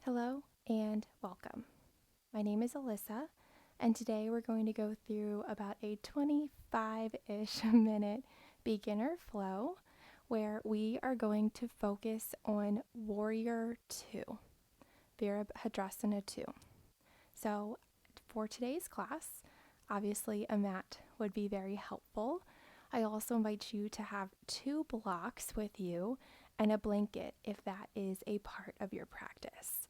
Hello and welcome. My name is Alyssa, and today we're going to go through about a 25-ish minute beginner flow where we are going to focus on Warrior 2, Virabhadrasana 2. So for today's class, obviously a mat would be very helpful. I also invite you to have 2 blocks with you and a blanket if that is a part of your practice.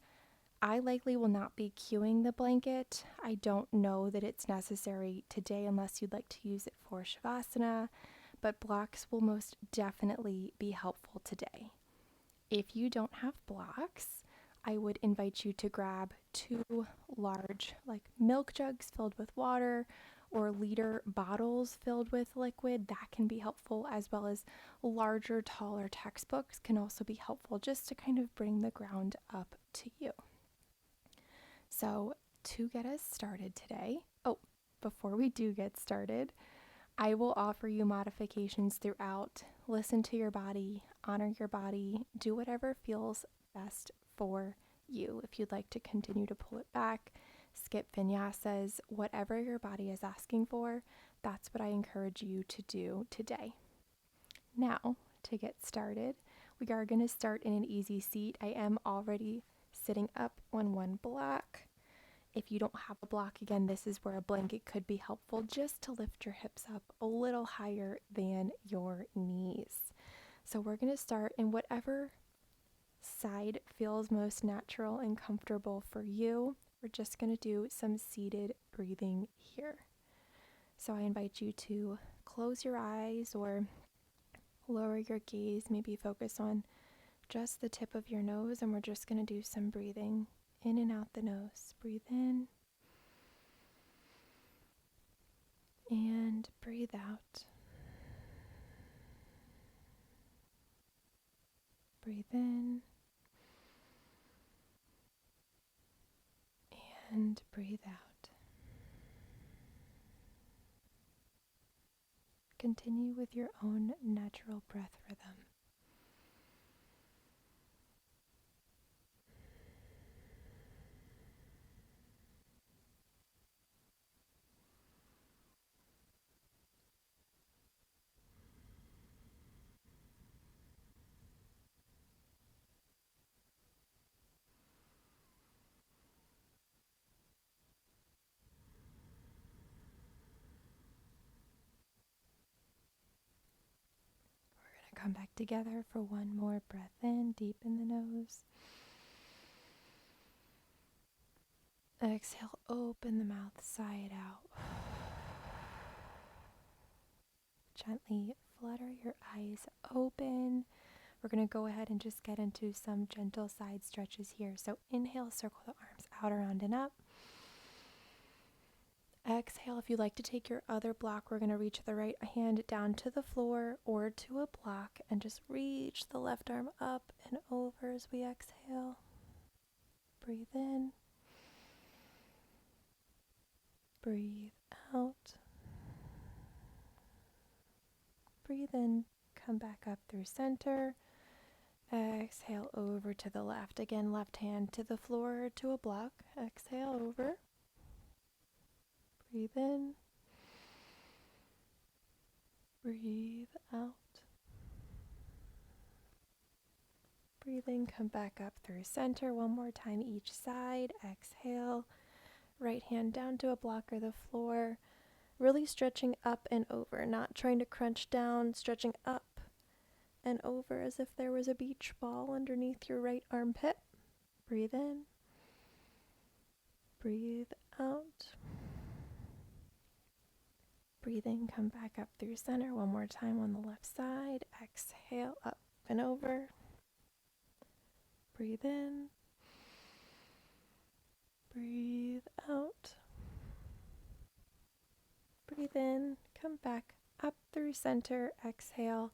I likely will not be cueing the blanket. I don't know that it's necessary today unless you'd like to use it for Shavasana, but blocks will most definitely be helpful today. If you don't have blocks, I would invite you to grab 2 large milk jugs filled with water or liter bottles filled with liquid. That can be helpful, as well as larger, taller textbooks can also be helpful just to kind of bring the ground up to you. So to get us started today, before we do get started, I will offer you modifications throughout. Listen to your body, honor your body, do whatever feels best for you. If you'd like to continue to pull it back, skip vinyasas, whatever your body is asking for, that's what I encourage you to do today. Now, to get started, we are going to start in an easy seat. I am already sitting up on one block. If you don't have a block, again, this is where a blanket could be helpful just to lift your hips up a little higher than your knees. So we're going to start in whatever side feels most natural and comfortable for you. We're just going to do some seated breathing here. So I invite you to close your eyes or lower your gaze, maybe focus on just the tip of your nose, and we're just going to do some breathing in and out the nose. Breathe in and breathe out. Breathe in and breathe out. Continue with your own natural breath rhythm. Come back together for one more breath in, deep in the nose. Exhale, open the mouth, sigh it out. Gently flutter your eyes open. We're going to go ahead and just get into some gentle side stretches here. So inhale, circle the arms out, around, and up. Exhale, if you'd like to take your other block, we're going to reach the right hand down to the floor or to a block and just reach the left arm up and over as we exhale. Breathe in. Breathe out. Breathe in, come back up through center. Exhale over to the left. Again, left hand to the floor or to a block. Exhale over. Breathe in. Breathe out. Breathing, come back up through center. One more time each side. Exhale. Right hand down to a block or the floor. Really stretching up and over, not trying to crunch down, stretching up and over as if there was a beach ball underneath your right armpit. Breathe in. Breathe out. Breathing, come back up through center. One more time on the left side. Exhale, up and over. Breathe in. Breathe out. Breathe in, come back up through center. Exhale,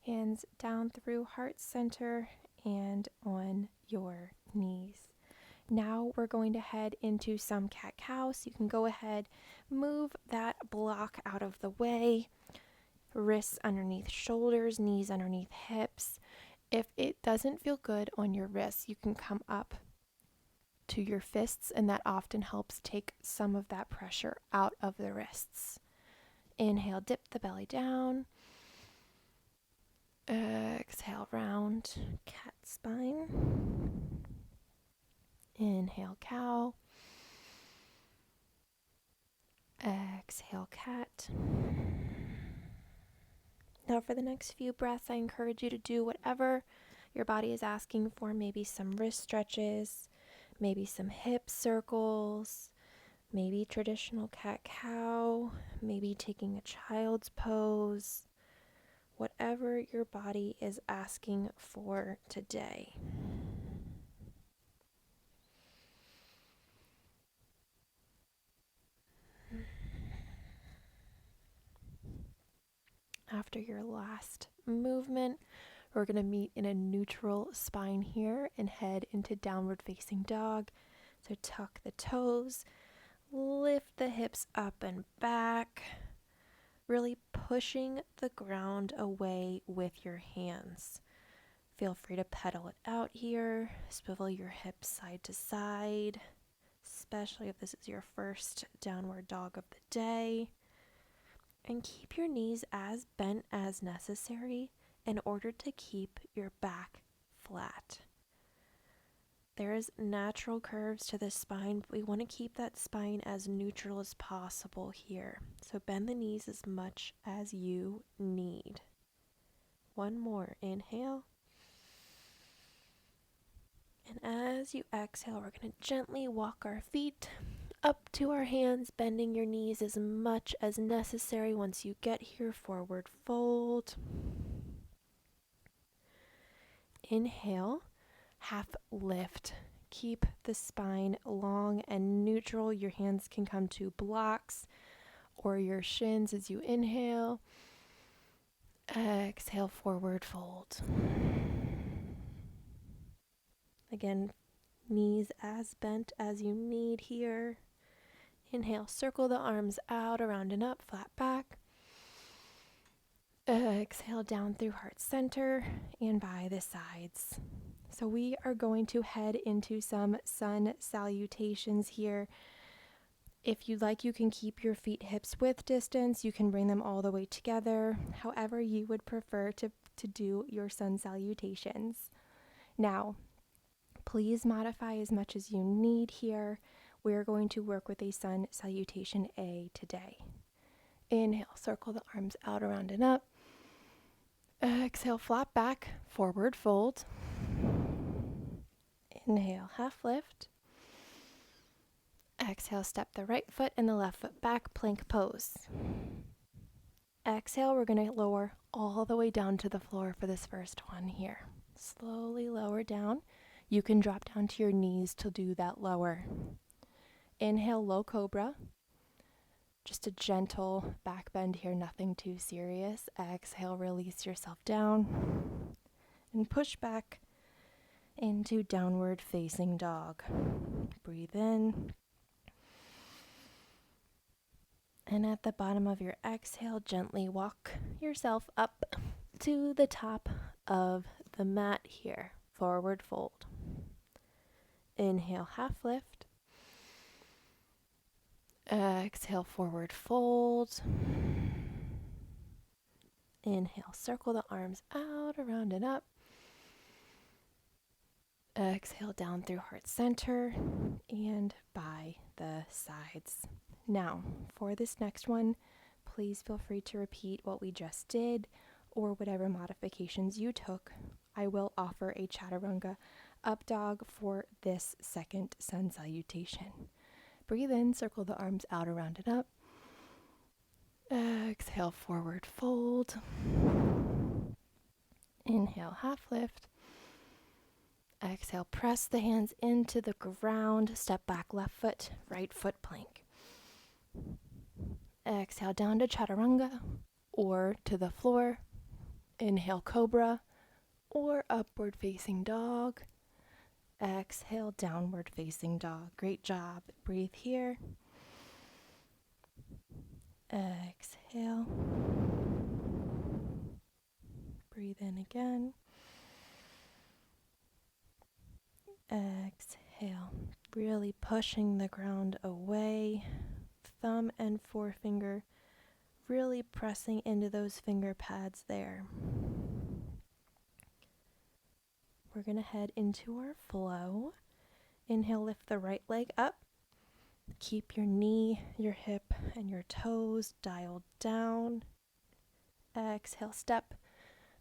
hands down through heart center and on your knees. Now we're going to head into some cat-cow, so you can go ahead, move that block out of the way, wrists underneath shoulders, knees underneath hips. If it doesn't feel good on your wrists, you can come up to your fists, and that often helps take some of that pressure out of the wrists. Inhale, dip the belly down. Exhale, round cat spine. Inhale, cow. Exhale, cat. Now for the next few breaths, I encourage you to do whatever your body is asking for. Maybe some wrist stretches, maybe some hip circles, maybe traditional cat-cow, maybe taking a child's pose. Whatever your body is asking for today. After your last movement, we're going to meet in a neutral spine here and head into downward facing dog. So tuck the toes, lift the hips up and back, really pushing the ground away with your hands. Feel free to pedal it out here, swivel your hips side to side, especially if this is your first downward dog of the day. And keep your knees as bent as necessary in order to keep your back flat. There is natural curves to the spine, but we want to keep that spine as neutral as possible here. So bend the knees as much as you need. One more. Inhale. And as you exhale, we're going to gently walk our feet up to our hands, bending your knees as much as necessary. Once you get here, forward fold. Inhale, half lift. Keep the spine long and neutral. Your hands can come to blocks or your shins as you inhale. Exhale, forward fold. Again, knees as bent as you need here. Inhale, circle the arms out, around and up, flat back. Exhale, down through heart center and by the sides. So we are going to head into some sun salutations here. If you'd like, you can keep your feet hips width distance. You can bring them all the way together, however you would prefer to do your sun salutations. Now, please modify as much as you need here. We're going to work with a sun salutation A today. Inhale, circle the arms out, around and up. Exhale, flat back, forward fold. Inhale, half lift. Exhale, step the right foot and the left foot back, plank pose. Exhale, we're going to lower all the way down to the floor for this first one here. Slowly lower down. You can drop down to your knees to do that lower. Inhale, low cobra. Just a gentle back bend here, nothing too serious. Exhale, release yourself down and push back into downward facing dog. Breathe in. And at the bottom of your exhale, gently walk yourself up to the top of the mat here. Forward fold. Inhale, half lift. Exhale, forward fold. Inhale, circle the arms out, around and up. Exhale, down through heart center and by the sides. Now, for this next one, please feel free to repeat what we just did or whatever modifications you took. I will offer a chaturanga up dog for this second sun salutation. Breathe in, circle the arms out, around and up. Exhale, forward fold. Inhale, half lift. Exhale, press the hands into the ground. Step back, left foot, right foot plank. Exhale, down to chaturanga or to the floor. Inhale, cobra or upward facing dog. Exhale, downward facing dog. Great job. Breathe here. Exhale. Breathe in again. Exhale. Really pushing the ground away. Thumb and forefinger really pressing into those finger pads there. We're going to head into our flow. Inhale, lift the right leg up. Keep your knee, your hip, and your toes dialed down. Exhale, step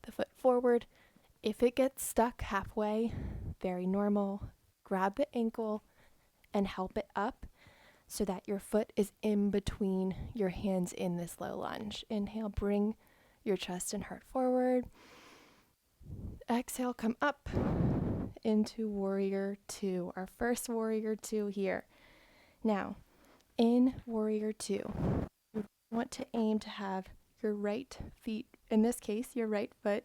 the foot forward. If it gets stuck halfway, very normal. Grab the ankle and help it up so that your foot is in between your hands in this low lunge. Inhale, bring your chest and heart forward. Exhale, come up into warrior two, our first warrior two here. Now, in warrior two, you want to aim to have your right feet, in this case, your right foot,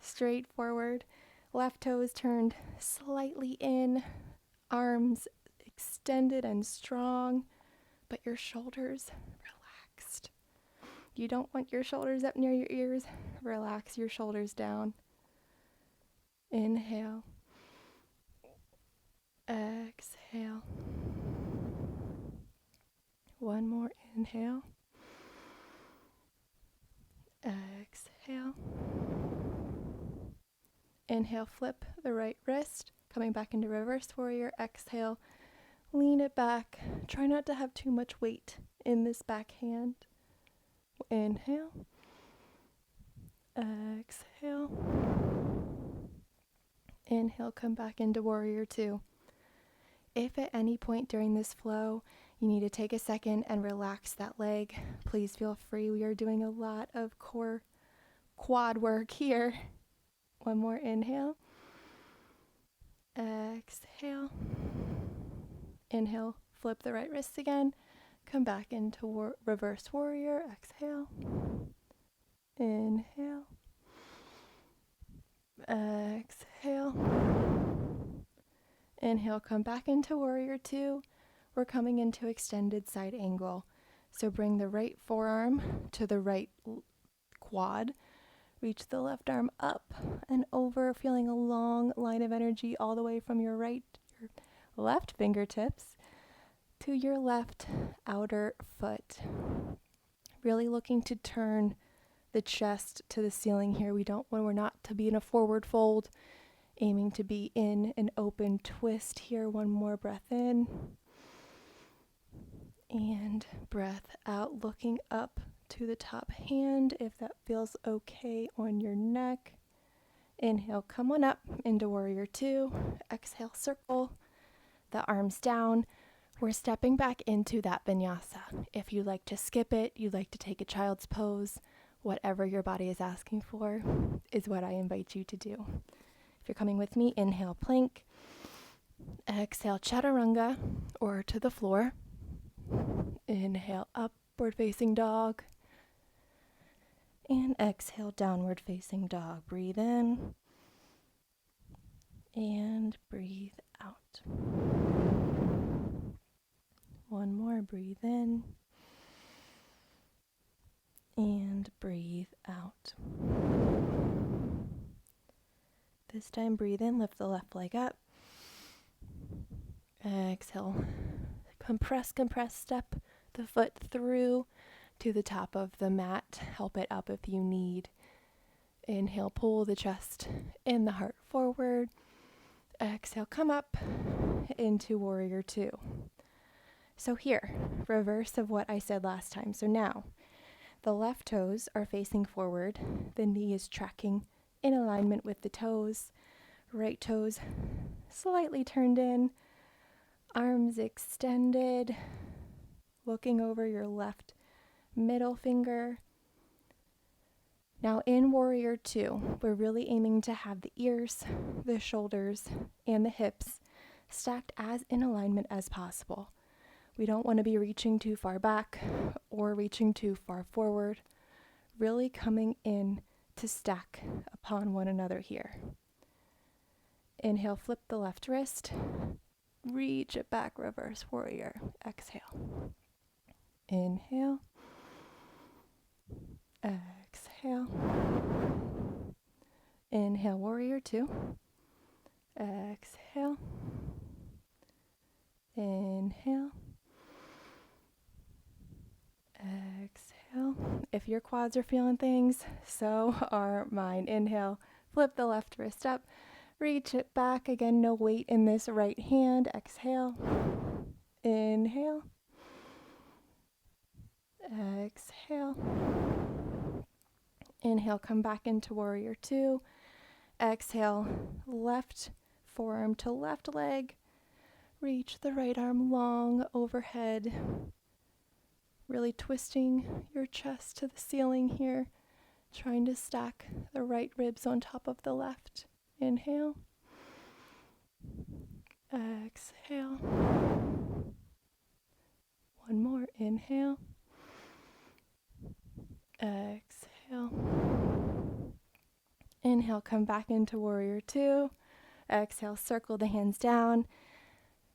straight forward, left toes turned slightly in, arms extended and strong, but your shoulders relaxed. You don't want your shoulders up near your ears. Relax your shoulders down. Inhale. Exhale. One more inhale. Exhale. Inhale, flip the right wrist, coming back into reverse warrior. Exhale, lean it back. Try not to have too much weight in this back hand. Inhale. Exhale. Inhale, come back into warrior two. If at any point during this flow you need to take a second and relax that leg, please feel free. We are doing a lot of core quad work here. One more inhale. Exhale. Inhale, flip the right wrist again. Come back into reverse warrior. Exhale. Inhale. Exhale. Inhale, come back into warrior two. We're coming into extended side angle. So bring the right forearm to the right quad. Reach the left arm up and over, feeling a long line of energy all the way from your left fingertips to your left outer foot. Really looking to turn the chest to the ceiling here. We're not to be in a forward fold, aiming to be in an open twist here. One more breath in and breath out, looking up to the top hand if that feels okay on your neck. Inhale, come on up into warrior two. Exhale, circle the arms down. We're stepping back into that vinyasa. If you like to skip it, you like to take a child's pose, whatever your body is asking for is what I invite you to do. If you're coming with me, inhale, plank. Exhale, chaturanga, or to the floor. Inhale, upward facing dog. And exhale, downward facing dog. Breathe in and breathe out. One more, breathe in and breathe out. This time, breathe in, lift the left leg up. Exhale, compress, step the foot through to the top of the mat. Help it up if you need. Inhale, pull the chest and the heart forward. Exhale, come up into warrior two. So here, reverse of what I said last time. So now, the left toes are facing forward. The knee is tracking in alignment with the toes. Right toes slightly turned in. Arms extended. Looking over your left middle finger. Now in warrior two, we're really aiming to have the ears, the shoulders, and the hips stacked as in alignment as possible. We don't want to be reaching too far back or reaching too far forward. Really coming in to stack upon one another here. Inhale, flip the left wrist. Reach it back, reverse warrior. Exhale. Inhale. Exhale. Inhale, warrior two. Exhale. If your quads are feeling things, so are mine. Inhale, flip the left wrist up, reach it back. Again, no weight in this right hand. Exhale, inhale, exhale. Inhale, come back into warrior two. Exhale, left forearm to left leg. Reach the right arm long overhead. Really twisting your chest to the ceiling here. Trying to stack the right ribs on top of the left. Inhale. Exhale. One more. Inhale. Exhale. Inhale, come back into warrior two. Exhale, circle the hands down.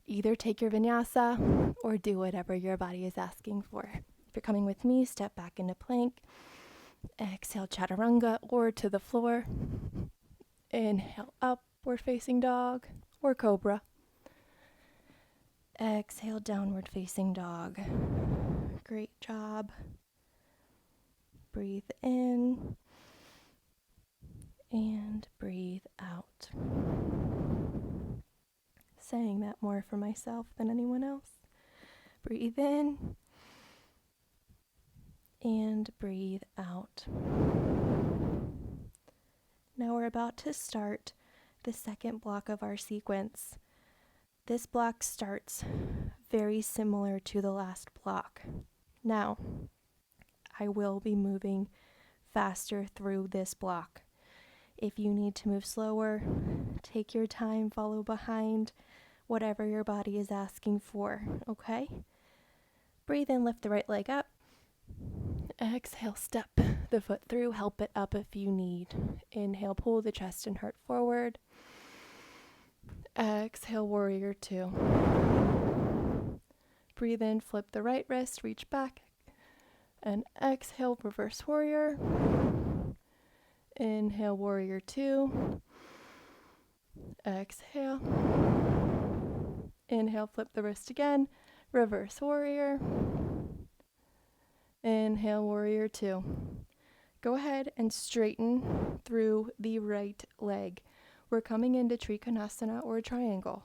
Either take your vinyasa or do whatever your body is asking for. If you're coming with me, step back into plank. Exhale, chaturanga or to the floor. Inhale, upward facing dog or cobra. Exhale, downward facing dog. Great job. Breathe in and breathe out. Saying that more for myself than anyone else. Breathe in and breathe out. Now we're about to start the second block of our sequence. This block starts very similar to the last block. Now, I will be moving faster through this block. If you need to move slower, take your time, follow behind, whatever your body is asking for, okay? Breathe in, lift the right leg up. Exhale, step the foot through, help it up if you need. Inhale, pull the chest and heart forward. Exhale, warrior two. Breathe in, flip the right wrist, reach back. And exhale, reverse warrior. Inhale, warrior two. Exhale. Inhale, flip the wrist again. Reverse warrior. Inhale, warrior two. Go ahead and straighten through the right leg. We're coming into Trikonasana or triangle.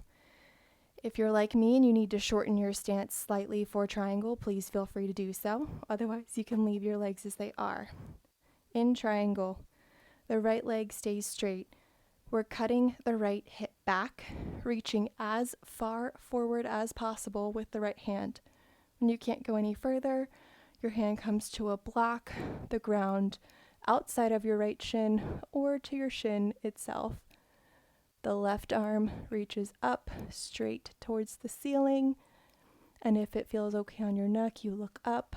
If you're like me and you need to shorten your stance slightly for triangle, please feel free to do so. Otherwise, you can leave your legs as they are. In triangle, the right leg stays straight. We're cutting the right hip back, reaching as far forward as possible with the right hand. When you can't go any further, your hand comes to a block, the ground outside of your right shin or to your shin itself. The left arm reaches up straight towards the ceiling, and if it feels okay on your neck, you look up.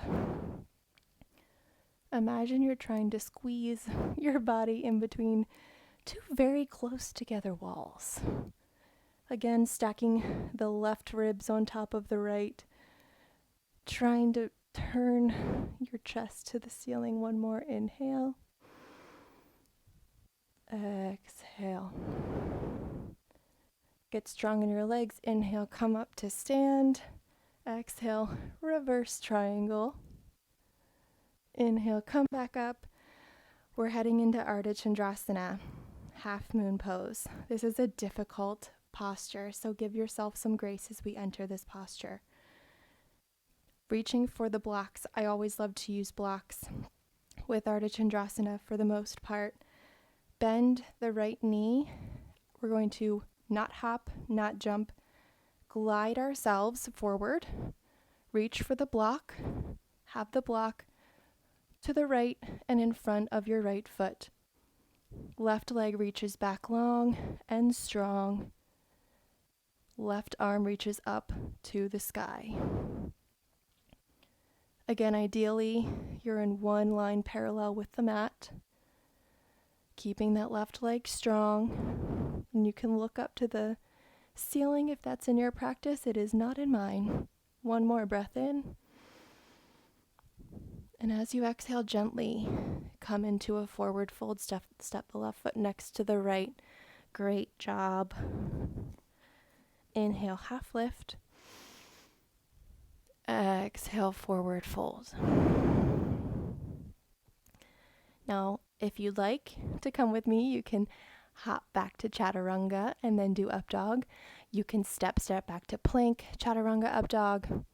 Imagine you're trying to squeeze your body in between two very close together walls. Again, stacking the left ribs on top of the right, trying to turn your chest to the ceiling. One more inhale. Exhale. Get strong in your legs. Inhale, come up to stand. Exhale, reverse triangle. Inhale, come back up. We're heading into Ardha Chandrasana, half moon pose. This is a difficult posture, so give yourself some grace as we enter this posture. Reaching for the blocks. I always love to use blocks with Ardha Chandrasana for the most part. Bend the right knee. We're going to not hop, not jump. Glide ourselves forward. Reach for the block. Have the block to the right and in front of your right foot. Left leg reaches back long and strong. Left arm reaches up to the sky. Again, ideally, you're in one line parallel with the mat. Keeping that left leg strong. And you can look up to the ceiling if that's in your practice. It is not in mine. One more breath in. And as you exhale gently, come into a forward fold. Step the left foot next to the right. Great job. Inhale, half lift. Exhale, forward fold. Now, if you'd like to come with me, you can hop back to chaturanga and then do up dog. You can step back to plank, chaturanga, up dog.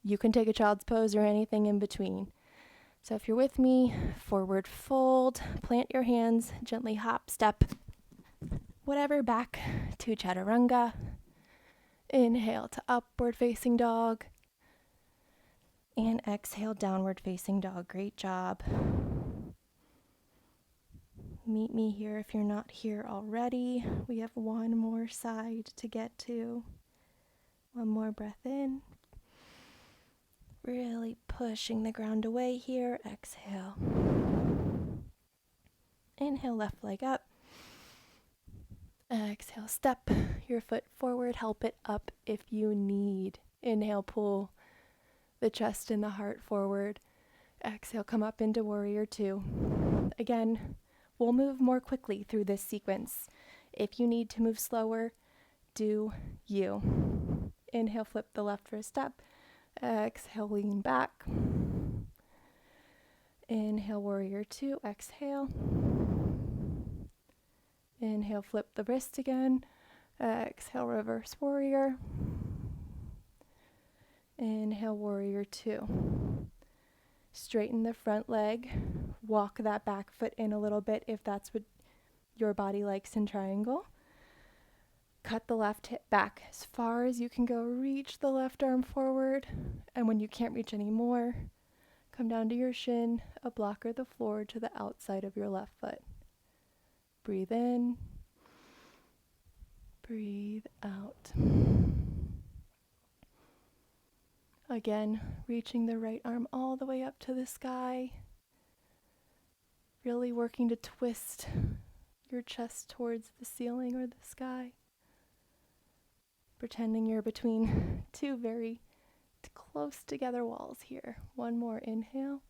You can take a child's pose or anything in between. So if you're with me, forward fold, plant your hands, gently hop, step, whatever, back to chaturanga. Inhale to upward facing dog. And exhale, downward facing dog. Great job. Meet me here if you're not here already. We have one more side to get to. One more breath in. Really pushing the ground away here. Exhale. Inhale, left leg up. Exhale, step your foot forward. Help it up if you need. Inhale, pull the chest and the heart forward. Exhale, come up into warrior two. Again, we'll move more quickly through this sequence. If you need to move slower, do you. Inhale, flip the left for a step. Exhale, lean back. Inhale, warrior two. Exhale. Inhale, flip the wrist again. Exhale, reverse warrior. Inhale, warrior two. Straighten the front leg. Walk that back foot in a little bit if that's what your body likes in triangle. Cut the left hip back as far as you can go. Reach the left arm forward. And when you can't reach anymore, come down to your shin, a block or the floor to the outside of your left foot. Breathe in. Breathe out. Again, reaching the right arm all the way up to the sky. Really working to twist your chest towards the ceiling or the sky. Pretending you're between two very close together walls here. One more inhale.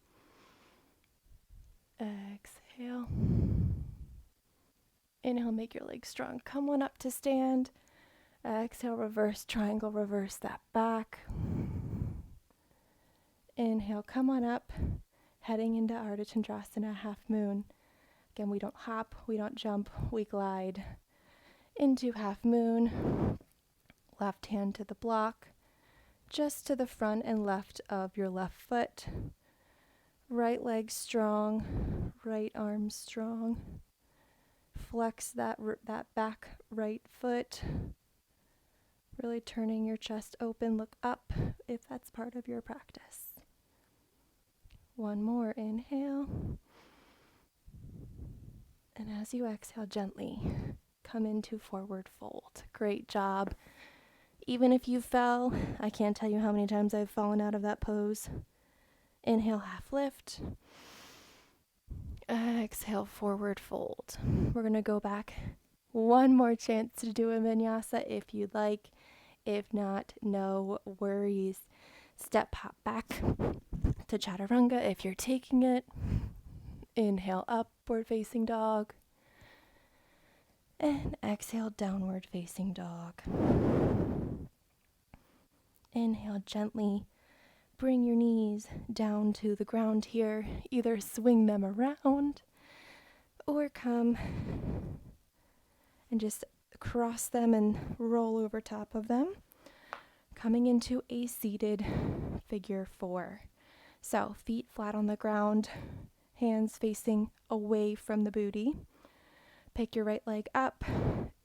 Exhale. Inhale, make your legs strong. Come on up to stand. Exhale, reverse triangle, reverse that back. Inhale, come on up, heading into Ardha Chandrasana, half moon. Again, we don't hop, we don't jump, we glide into half moon. Left hand to the block, just to the front and left of your left foot. Right leg strong, right arm strong. Flex that back right foot. Really turning your chest open, look up if that's part of your practice. One more inhale. And as you exhale, gently come into forward fold. Great job. Even if you fell, I can't tell you how many times I've fallen out of that pose. Inhale, half lift. Exhale, forward fold. We're going to go back one more chance to do a vinyasa if you'd like. If not, no worries. Step hop back to chaturanga if you're taking it. Inhale, upward facing dog. And exhale, downward facing dog. Inhale, gently bring your knees down to the ground here. Either swing them around or come and just cross them and roll over top of them. Coming into a seated figure four. So feet flat on the ground, hands facing away from the booty. Pick your right leg up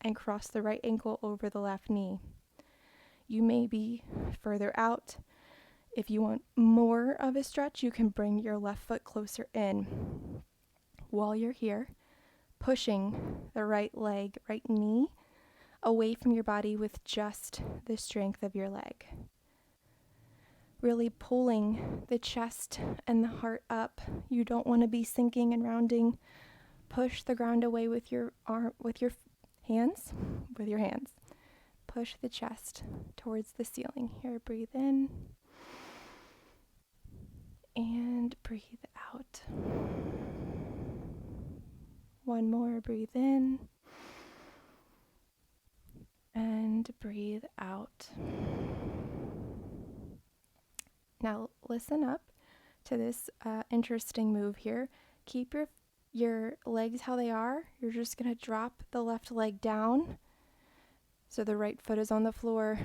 and cross the right ankle over the left knee. You may be further out. If you want more of a stretch, you can bring your left foot closer in. While you're here, pushing the right leg, right knee away from your body with just the strength of your leg. Really pulling the chest and the heart up. You don't want to be sinking and rounding. Push the ground away with your hands. Push the chest towards the ceiling. Here, breathe in. And breathe out. One more, breathe in. And breathe out. Now listen up to this interesting move here. Keep your your legs how they are. You're just going to drop the left leg down. So the right foot is on the floor.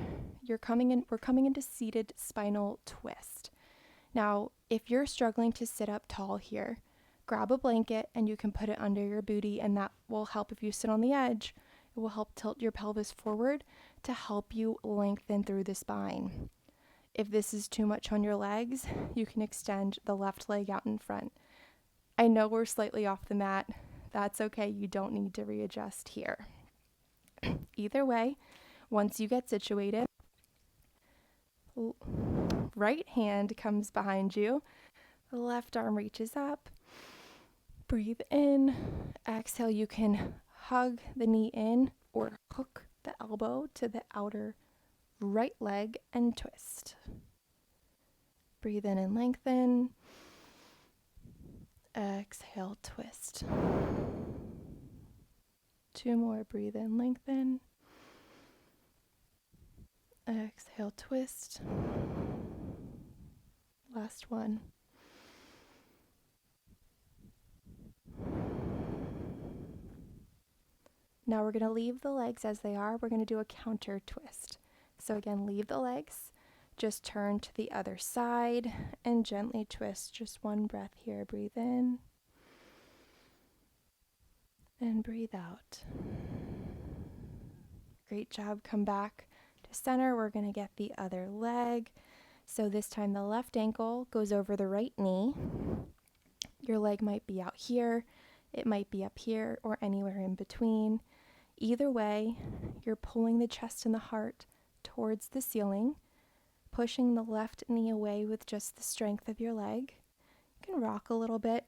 We're coming into seated spinal twist. Now, if you're struggling to sit up tall here, grab a blanket and you can put it under your booty, and that will help. If you sit on the edge, it will help tilt your pelvis forward to help you lengthen through the spine. If this is too much on your legs, you can extend the left leg out in front. I know we're slightly off the mat. That's okay. You don't need to readjust here. Either way, once you get situated, right hand comes behind you. The left arm reaches up. Breathe in. Exhale, you can hug the knee in or hook the elbow to the outer right leg and twist. Breathe in and lengthen. Exhale, twist. 2 more. Breathe in, lengthen. Exhale, twist. Last one. Now we're going to leave the legs as they are. We're going to do a counter twist. So again, leave the legs. Just turn to the other side and gently twist. Just one breath here. Breathe in. And breathe out. Great job. Come back to center. We're going to get the other leg. So this time the left ankle goes over the right knee. Your leg might be out here. It might be up here or anywhere in between. Either way, you're pulling the chest and the heart towards the ceiling, pushing the left knee away with just the strength of your leg. You can rock a little bit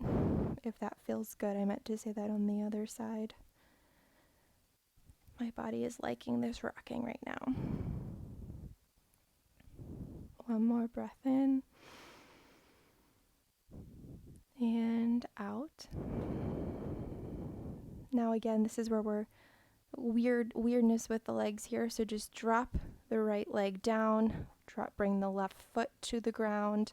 if that feels good. I meant to say that on the other side. My body is liking this rocking right now. One more breath in and out. Now again, this is where we're weirdness with the legs here. So just drop the right leg down, bring the left foot to the ground.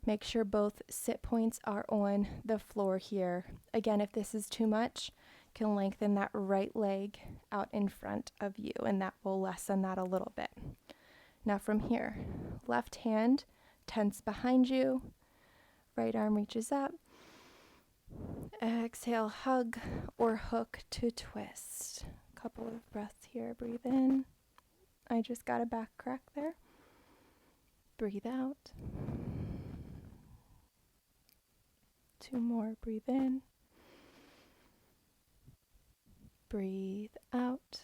Make sure both sit points are on the floor here. Again, if this is too much, you can lengthen that right leg out in front of you, and that will lessen that a little bit. Now from here, left hand tense behind you, right arm reaches up. Exhale, hug or hook to twist. Couple of breaths here. Breathe in. I just got a back crack there. Breathe out. 2 more. Breathe in. Breathe out.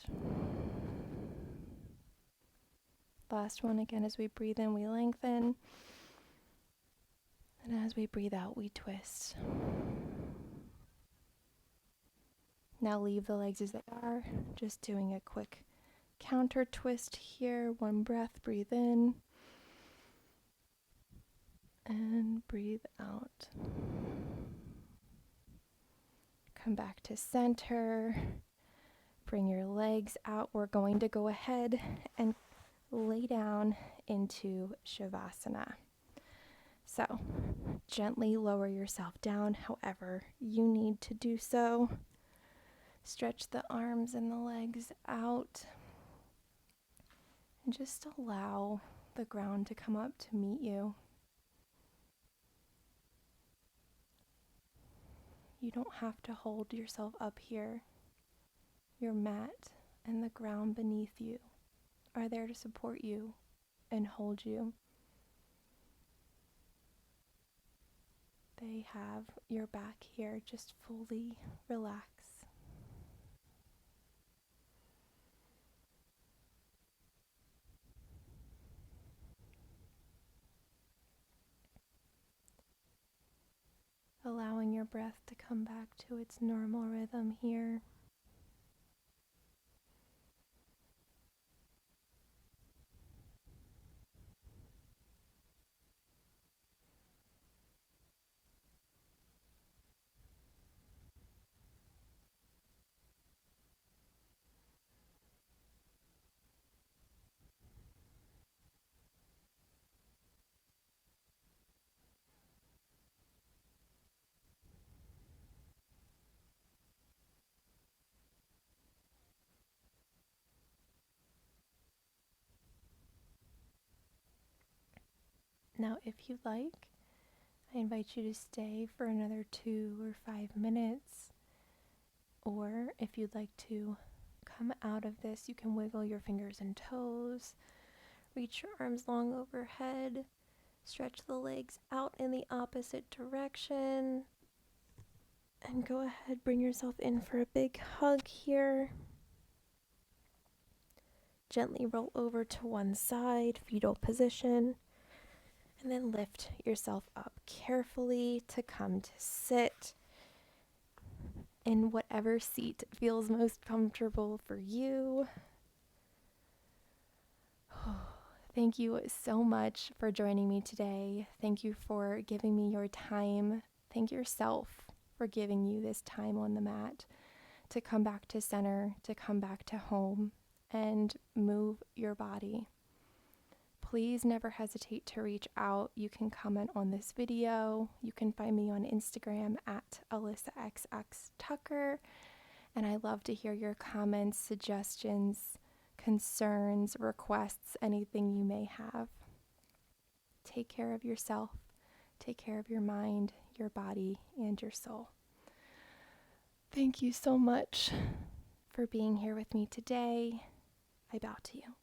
Last one again. As we breathe in, we lengthen. And as we breathe out, we twist. Now leave the legs as they are. Just doing a quick counter twist here. 1 breath. Breathe in. And breathe out. Come back to center. Bring your legs out. We're going to go ahead and lay down into Shavasana. So, gently lower yourself down however you need to do so. Stretch the arms and the legs out. And just allow the ground to come up to meet you. You don't have to hold yourself up here. Your mat and the ground beneath you are there to support you and hold you. They have your back here. Just fully relax. Allowing your breath to come back to its normal rhythm here. Now, if you'd like, I invite you to stay for another 2 or 5 minutes. Or if you'd like to come out of this, you can wiggle your fingers and toes, reach your arms long overhead, stretch the legs out in the opposite direction, and go ahead, bring yourself in for a big hug here. Gently roll over to one side, fetal position, and then lift yourself up carefully to come to sit in whatever seat feels most comfortable for you. Thank you so much for joining me today. Thank you for giving me your time. Thank yourself for giving you this time on the mat to come back to center, to come back to home, and move your body. Please never hesitate to reach out. You can comment on this video. You can find me on Instagram at AlyssaXXTucker. And I love to hear your comments, suggestions, concerns, requests, anything you may have. Take care of yourself. Take care of your mind, your body, and your soul. Thank you so much for being here with me today. I bow to you.